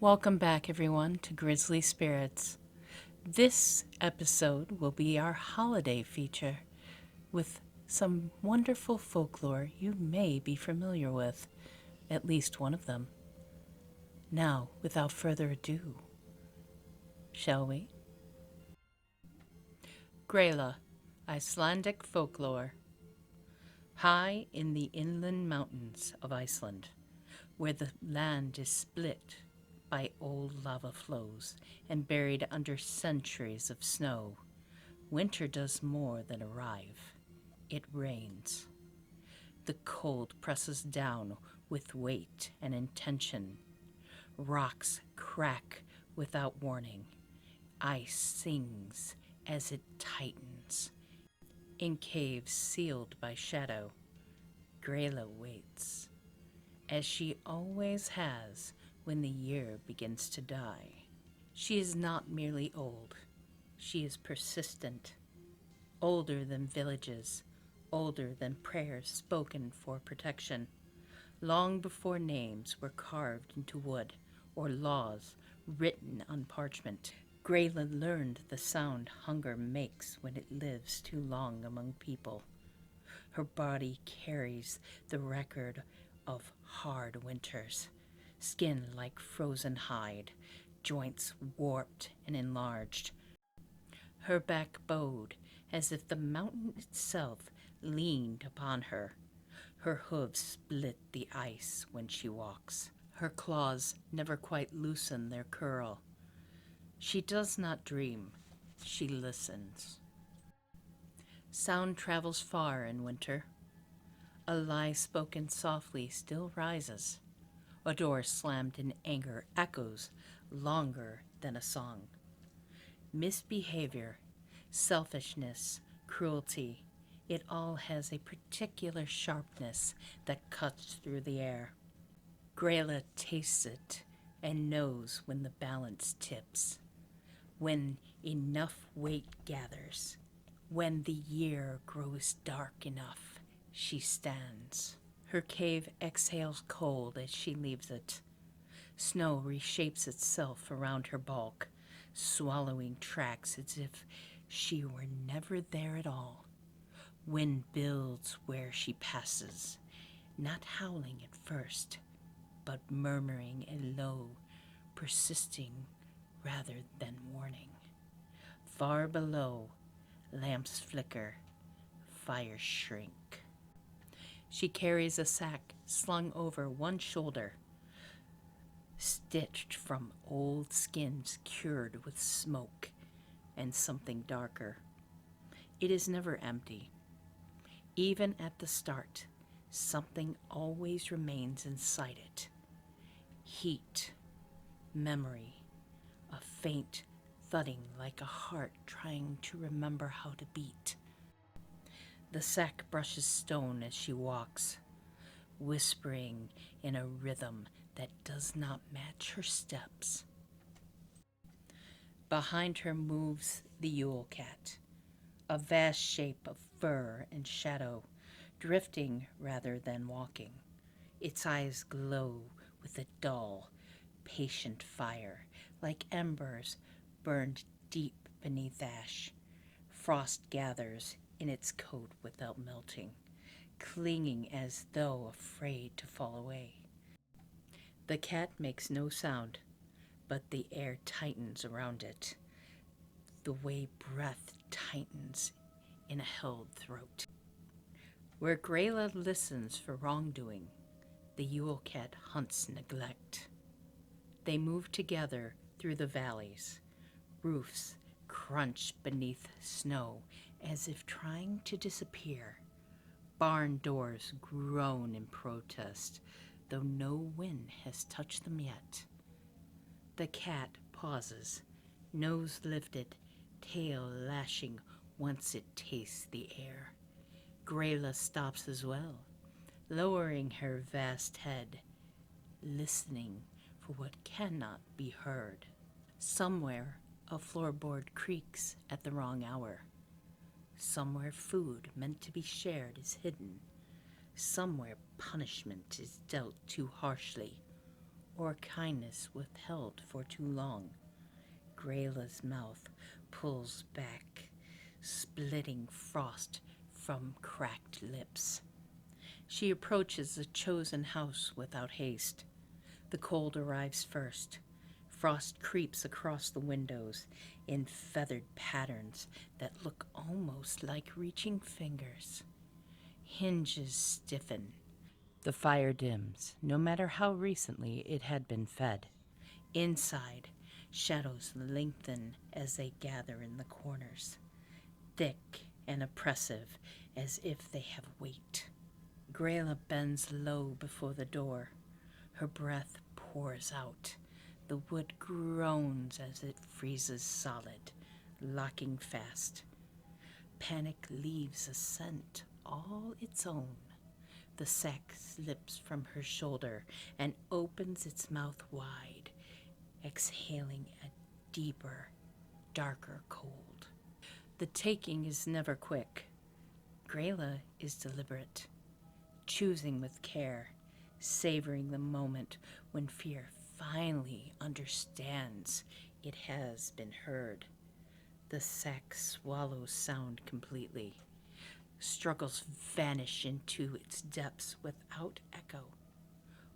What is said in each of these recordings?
Welcome back, everyone, to Grizzly Spirits. This episode will be our holiday feature with some wonderful folklore you may be familiar with, at least one of them. Now, without further ado, shall we? Gryla, Icelandic folklore. High in the inland mountains of Iceland, where the land is split by old lava flows and buried under centuries of snow, winter does more than arrive. It rains. The cold presses down with weight and intention. Rocks crack without warning. Ice sings as it tightens. In caves sealed by shadow, Gryla waits, as she always has when the year begins to die. She is not merely old, she is persistent, older than villages, older than prayers spoken for protection, long before names were carved into wood or laws written on parchment. Gryla learned the sound hunger makes when it lives too long among people. Her body carries the record of hard winters, skin like frozen hide, joints warped and enlarged. Her back bowed as if the mountain itself leaned upon her. Her hooves split the ice when she walks. Her claws never quite loosen their curl. She does not dream, she listens. Sound travels far in winter. A lie spoken softly still rises. A door slammed in anger echoes longer than a song. Misbehavior, selfishness, cruelty, it all has a particular sharpness that cuts through the air. Gryla tastes it and knows when the balance tips, when enough weight gathers, when the year grows dark enough. She stands. Her cave exhales cold as she leaves it. Snow reshapes itself around her bulk, swallowing tracks as if she were never there at all. Wind builds where she passes, not howling at first, but murmuring a low, persisting rather than warning. Far below, lamps flicker, fires shrink. She carries a sack slung over one shoulder, stitched from old skins cured with smoke and something darker. It is never empty. Even at the start, something always remains inside it. Heat, memory, a faint thudding like a heart trying to remember how to beat. The sack brushes stone as she walks, whispering in a rhythm that does not match her steps. Behind her moves the Yule cat, a vast shape of fur and shadow, drifting rather than walking. Its eyes glow with a dull, patient fire, like embers burned deep beneath ash. Frost gathers in its coat without melting, clinging as though afraid to fall away. The cat makes no sound, but the air tightens around it, the way breath tightens in a held throat. Where Gryla listens for wrongdoing, the Yule cat hunts neglect. They move together through the valleys. Roofs crunch beneath snow as if trying to disappear. Barn doors groan in protest, though no wind has touched them yet. The cat pauses, nose lifted, tail lashing once it tastes the air. Gryla stops as well, lowering her vast head, listening for what cannot be heard. Somewhere a floorboard creaks at the wrong hour. Somewhere food meant to be shared is hidden. Somewhere punishment is dealt too harshly, or kindness withheld for too long. Gryla's mouth pulls back, splitting frost from cracked lips. She approaches the chosen house without haste. The cold arrives first. Frost creeps across the windows in feathered patterns that look almost like reaching fingers. Hinges stiffen. The fire dims, no matter how recently it had been fed. Inside, shadows lengthen as they gather in the corners, thick and oppressive as if they have weight. Gryla bends low before the door. Her breath pours out. The wood groans as it freezes solid, locking fast. Panic leaves a scent all its own. The sack slips from her shoulder and opens its mouth wide, exhaling a deeper, darker cold. The taking is never quick. Gryla is deliberate, choosing with care, savoring the moment when fear finally understands it has been heard. The sack swallows sound completely. Struggles vanish into its depths without echo.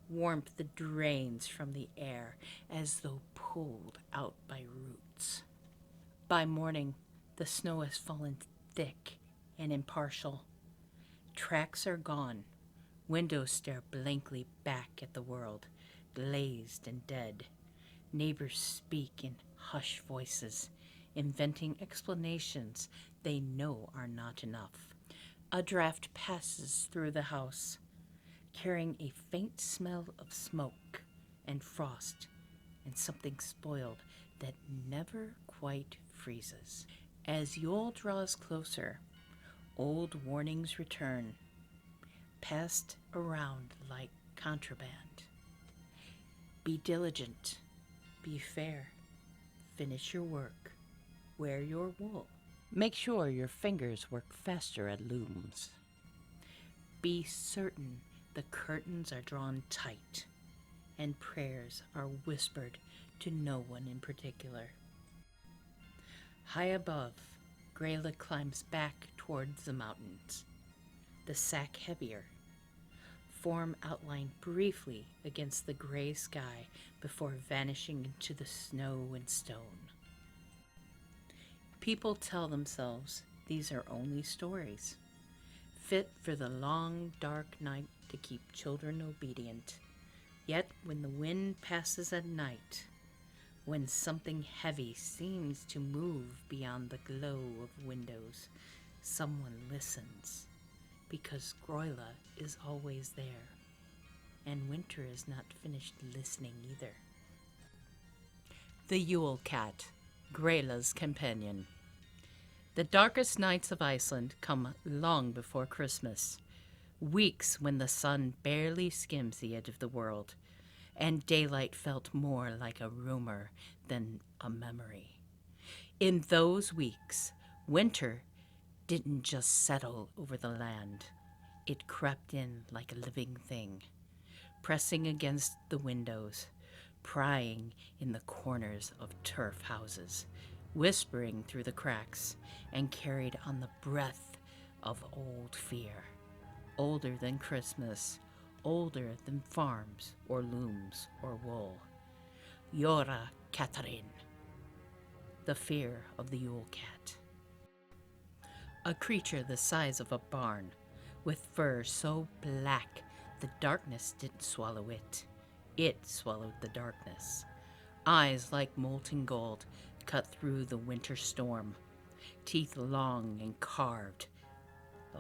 Warmth drains from the air as though pulled out by roots. By morning, the snow has fallen thick and impartial. Tracks are gone. Windows stare blankly back at the world, glazed and dead. Neighbors speak in hushed voices, inventing explanations they know are not enough. A draft passes through the house, carrying a faint smell of smoke and frost and something spoiled that never quite freezes. As Yule draws closer, old warnings return, passed around like contraband. Be diligent, be fair, finish your work, wear your wool. Make sure your fingers work faster at looms. Be certain the curtains are drawn tight and prayers are whispered to no one in particular. High above, Gryla climbs back towards the mountains, the sack heavier, form outlined briefly against the gray sky before vanishing into the snow and stone. People tell themselves these are only stories, fit for the long, dark night to keep children obedient. Yet when the wind passes at night, when something heavy seems to move beyond the glow of windows, someone listens, because Gryla is always there, and winter is not finished listening either. The Yule Cat, Gryla's companion. The darkest nights of Iceland come long before Christmas, weeks when the sun barely skims the edge of the world, and daylight felt more like a rumor than a memory. In those weeks, winter didn't just settle over the land. It crept in like a living thing, pressing against the windows, prying in the corners of turf houses, whispering through the cracks, and carried on the breath of old fear, older than Christmas, older than farms or looms or wool. Yora Katarin, the fear of the Yule Cat. A creature the size of a barn, with fur so black the darkness didn't swallow it. It swallowed the darkness. Eyes like molten gold cut through the winter storm, teeth long and carved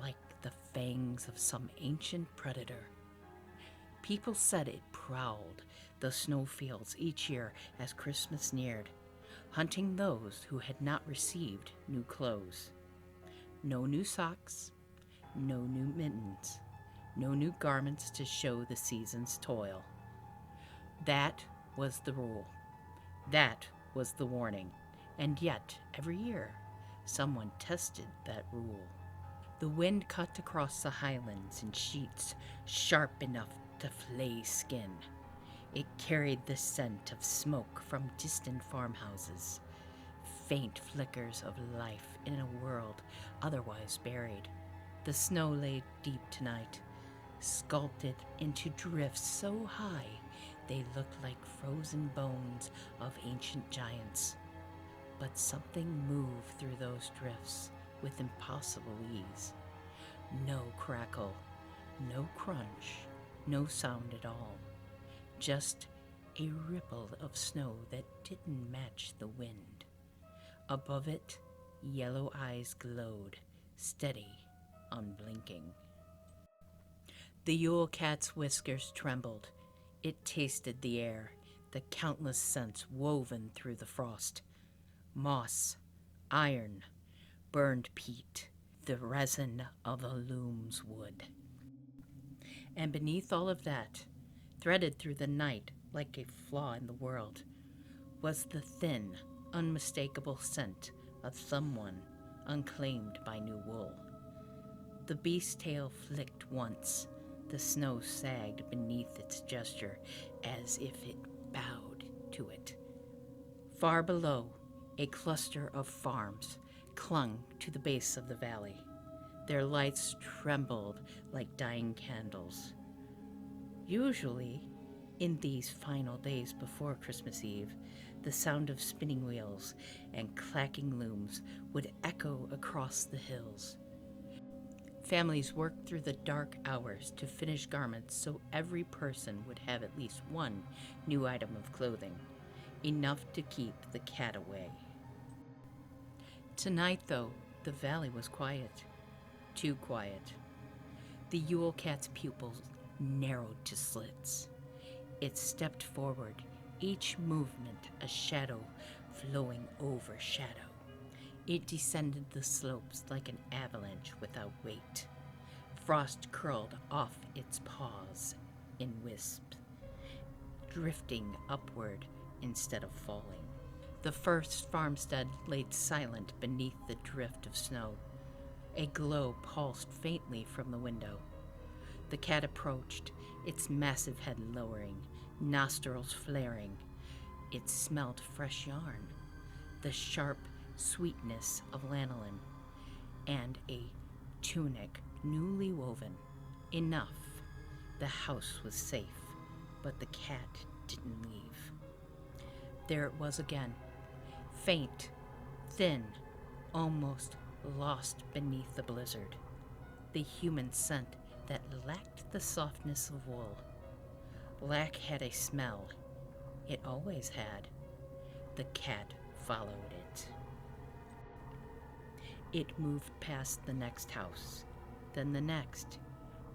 like the fangs of some ancient predator. People said it prowled the snowfields each year as Christmas neared, hunting those who had not received new clothes. No new socks, no new mittens, no new garments to show the season's toil. That was the rule. That was the warning. And yet, every year, someone tested that rule. The wind cut across the highlands in sheets sharp enough to flay skin. It carried the scent of smoke from distant farmhouses, faint flickers of life in a world otherwise buried. The snow lay deep tonight, sculpted into drifts so high they looked like frozen bones of ancient giants. But something moved through those drifts with impossible ease. No crackle, no crunch, no sound at all. Just a ripple of snow that didn't match the wind. Above it, yellow eyes glowed, steady, unblinking. The Yule cat's whiskers trembled. It tasted the air, the countless scents woven through the frost. Moss, iron, burned peat, the resin of a loom's wood. And beneath all of that, threaded through the night like a flaw in the world, was the thin, unmistakable scent of someone unclaimed by new wool. The beast's tail flicked once. The snow sagged beneath its gesture as if it bowed to it. Far below, a cluster of farms clung to the base of the valley. Their lights trembled like dying candles. Usually, in these final days before Christmas Eve, the sound of spinning wheels and clacking looms would echo across the hills. Families worked through the dark hours to finish garments so every person would have at least one new item of clothing, enough to keep the cat away. Tonight, though, the valley was quiet. Too quiet. The Yule cat's pupils narrowed to slits. It stepped forward, each movement a shadow flowing over shadow. It descended the slopes like an avalanche without weight. Frost curled off its paws in wisps, drifting upward instead of falling. The first farmstead lay silent beneath the drift of snow. A glow pulsed faintly from the window. The cat approached, its massive head lowering, nostrils flaring. It smelled fresh yarn, the sharp sweetness of lanolin, and a tunic newly woven. Enough. The house was safe, but the cat didn't leave. There it was again, faint, thin, almost lost beneath the blizzard. The human scent that lacked the softness of wool. Lack had a smell. It always had. The cat followed it. It moved past the next house, then the next,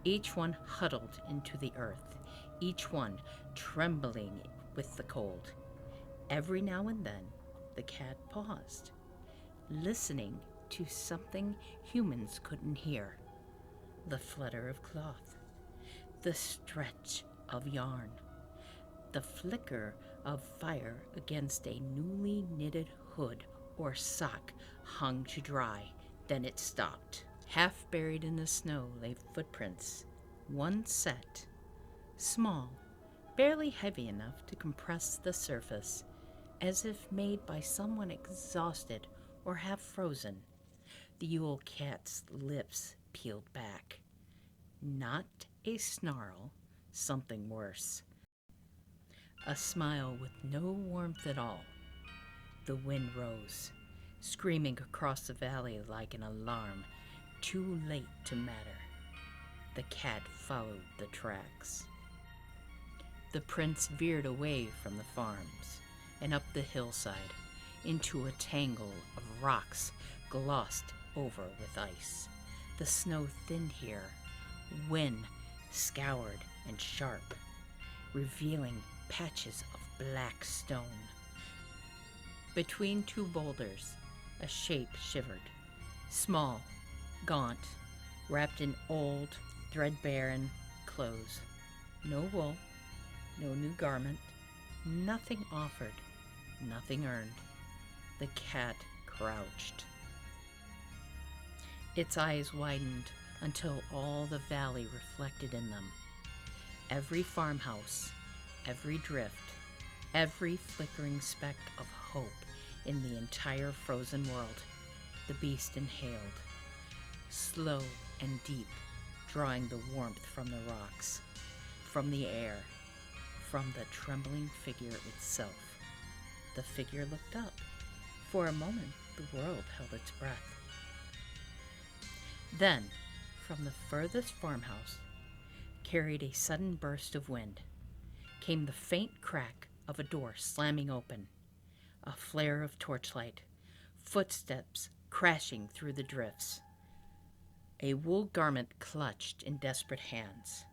each one huddled into the earth, each one trembling with the cold. Every now and then, the cat paused, listening to something humans couldn't hear. The flutter of cloth, the stretch of yarn, the flicker of fire against a newly knitted hood or sock hung to dry. Then it stopped. Half buried in the snow lay footprints, one set, small, barely heavy enough to compress the surface, as if made by someone exhausted or half frozen. The Yule cat's lips peeled back. Not a snarl, something worse. A smile with no warmth at all. The wind rose, screaming across the valley like an alarm, too late to matter. The cat followed the tracks. The prince veered away from the farms and up the hillside into a tangle of rocks glossed over with ice. The snow thinned here, wind scoured and sharp, revealing patches of black stone. Between two boulders, a shape shivered, small, gaunt, wrapped in old, threadbare clothes. No wool, no new garment, nothing offered, nothing earned. The cat crouched. Its eyes widened until all the valley reflected in them. Every farmhouse, every drift, every flickering speck of hope in the entire frozen world, the beast inhaled, slow and deep, drawing the warmth from the rocks, from the air, from the trembling figure itself. The figure looked up. For a moment, the world held its breath. Then, from the furthest farmhouse, carried a sudden burst of wind, came the faint crack of a door slamming open, a flare of torchlight, footsteps crashing through the drifts. A wool garment clutched in desperate hands,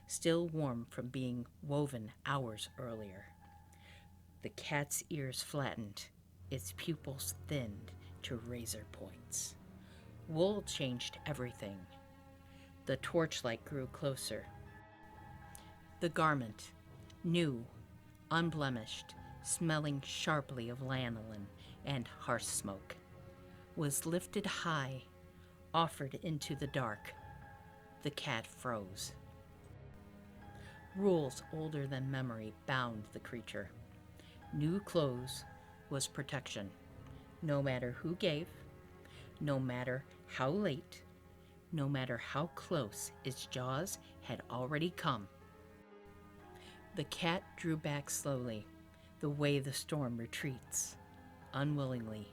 still warm from being woven hours earlier. The cat's ears flattened, its pupils thinned to razor points. Wool changed everything. The torchlight grew closer. The garment, new, unblemished, smelling sharply of lanolin and hearth smoke, was lifted high, offered into the dark. The cat froze. Rules older than memory bound the creature. New clothes was protection, no matter who gave, no matter how late, no matter how close its jaws had already come. The cat drew back slowly, the way the storm retreats, unwillingly,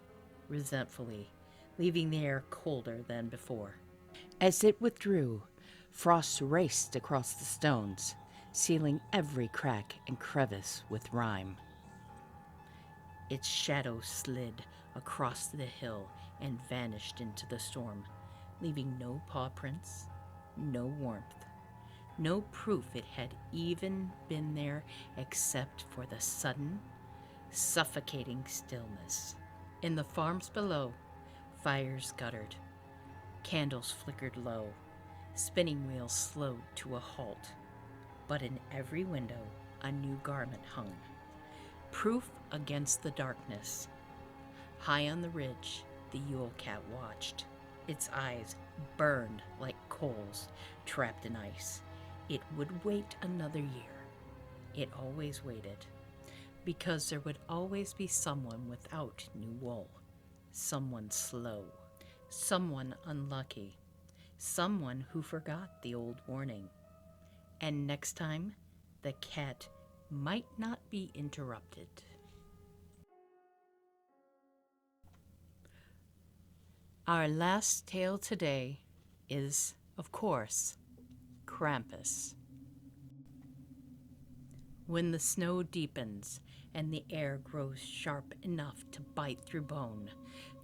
resentfully, leaving the air colder than before. As it withdrew, frost raced across the stones, sealing every crack and crevice with rime. Its shadow slid across the hill and vanished into the storm, leaving no paw prints, no warmth, no proof it had even been there except for the sudden, suffocating stillness. In the farms below, fires guttered, candles flickered low, spinning wheels slowed to a halt, but in every window a new garment hung, proof against the darkness. High on the ridge, the yule cat watched. Its eyes burned like coals trapped in ice. It would wait another year. It always waited, because there would always be someone without new wool, someone slow, someone unlucky, someone who forgot the old warning. And next time, the cat might not be interrupted. Our last tale today is, of course, Krampus. When the snow deepens and the air grows sharp enough to bite through bone,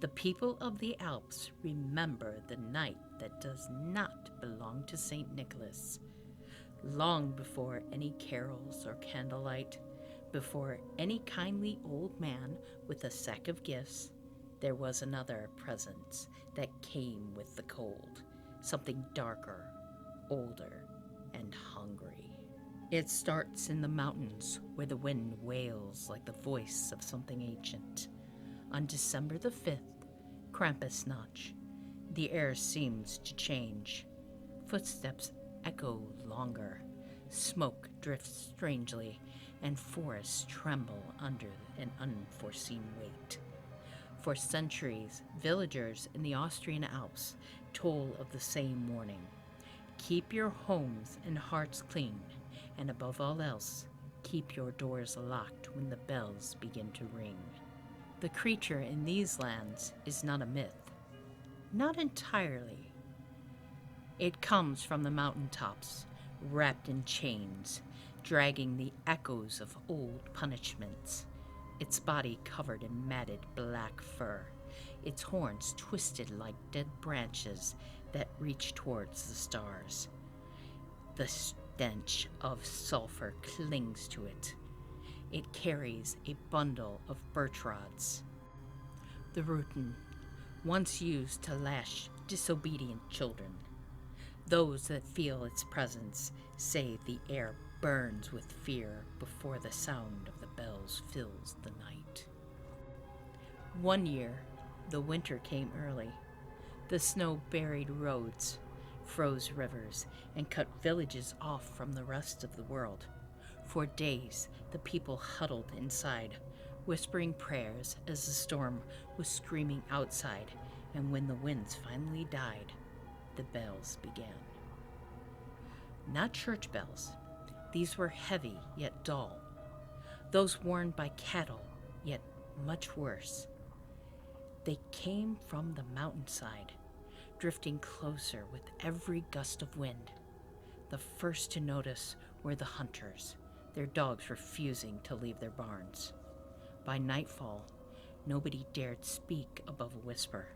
the people of the Alps remember the night that does not belong to St. Nicholas. Long before any carols or candlelight, before any kindly old man with a sack of gifts, there was another presence that came with the cold, something darker, older, and hungry. It starts in the mountains where the wind wails like the voice of something ancient. On December the 5th, Krampus Notch, the air seems to change. Footsteps echo longer, smoke drifts strangely, and forests tremble under an unforeseen weight. For centuries, villagers in the Austrian Alps told of the same warning. Keep your homes and hearts clean, and above all else, keep your doors locked when the bells begin to ring. The creature in these lands is not a myth. Not entirely. It comes from the mountaintops, wrapped in chains, dragging the echoes of old punishments. Its body covered in matted black fur, its horns twisted like dead branches that reach towards the stars. The stench of sulfur clings to it. It carries a bundle of birch rods. The rutin, once used to lash disobedient children. Those that feel its presence say the air burns with fear before the sound of the bells fills the night. One year, the winter came early. The snow buried roads, froze rivers, and cut villages off from the rest of the world. For days, the people huddled inside, whispering prayers as the storm was screaming outside, and when the winds finally died, the bells began. Not church bells. These were heavy yet dull. Those worn by cattle, yet much worse. They came from the mountainside, drifting closer with every gust of wind. The first to notice were the hunters, their dogs refusing to leave their barns. By nightfall, nobody dared speak above a whisper.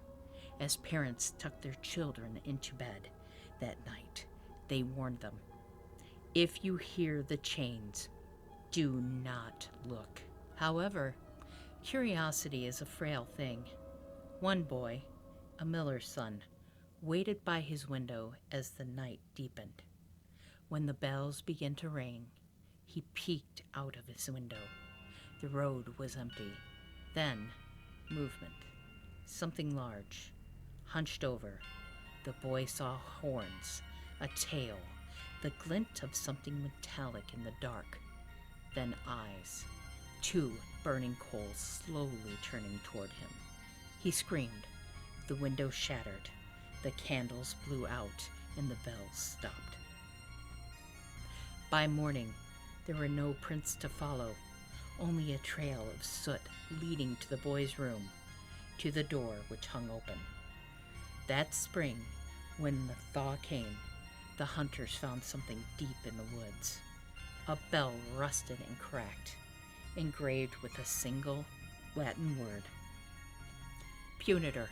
As parents tucked their children into bed that night, they warned them, "If you hear the chains, do not look." However, curiosity is a frail thing. One boy, a miller's son, waited by his window as the night deepened. When the bells began to ring, he peeked out of his window. The road was empty. Then, movement. Something large, hunched over. The boy saw horns, a tail, the glint of something metallic in the dark. Then eyes, 2 burning coals slowly turning toward him. He screamed. The window shattered. The candles blew out, and the bells stopped. By morning, there were no prints to follow, only a trail of soot leading to the boy's room, to the door which hung open. That spring, when the thaw came, the hunters found something deep in the woods. A bell rusted and cracked, engraved with a single Latin word. Punitor,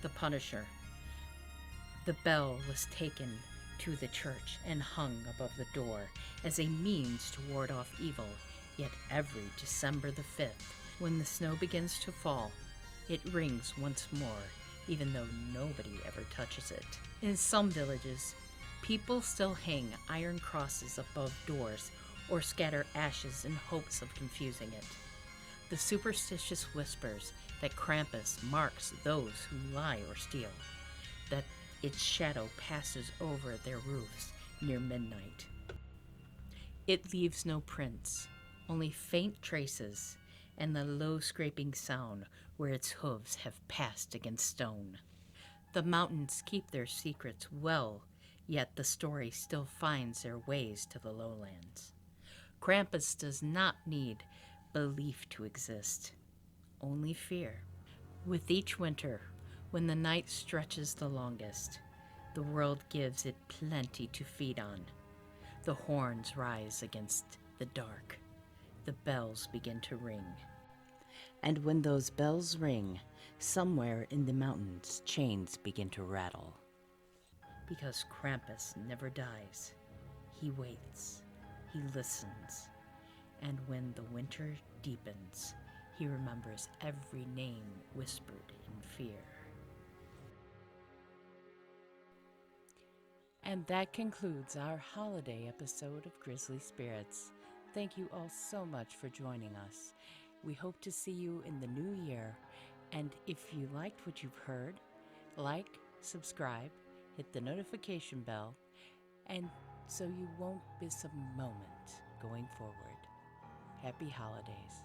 the Punisher. The bell was taken to the church and hung above the door as a means to ward off evil, yet every December the 5th, when the snow begins to fall, it rings once more, even though nobody ever touches it. In some villages, people still hang iron crosses above doors or scatter ashes in hopes of confusing it. The superstitious whispers that Krampus marks those who lie or steal, that its shadow passes over their roofs near midnight. It leaves no prints, only faint traces, and the low scraping sound where its hooves have passed against stone. The mountains keep their secrets well, yet the story still finds their ways to the lowlands. Krampus does not need belief to exist, only fear. With each winter, when the night stretches the longest, the world gives it plenty to feed on. The horns rise against the dark. The bells begin to ring. And when those bells ring, somewhere in the mountains, chains begin to rattle. Because Krampus never dies. He waits. He listens. And when the winter deepens, he remembers every name whispered in fear. And that concludes our holiday episode of Grizzly Spirits. Thank you all so much for joining us. We hope to see you in the new year. And if you liked what you've heard, like, subscribe, hit the notification bell, and so you won't miss a moment going forward. Happy holidays.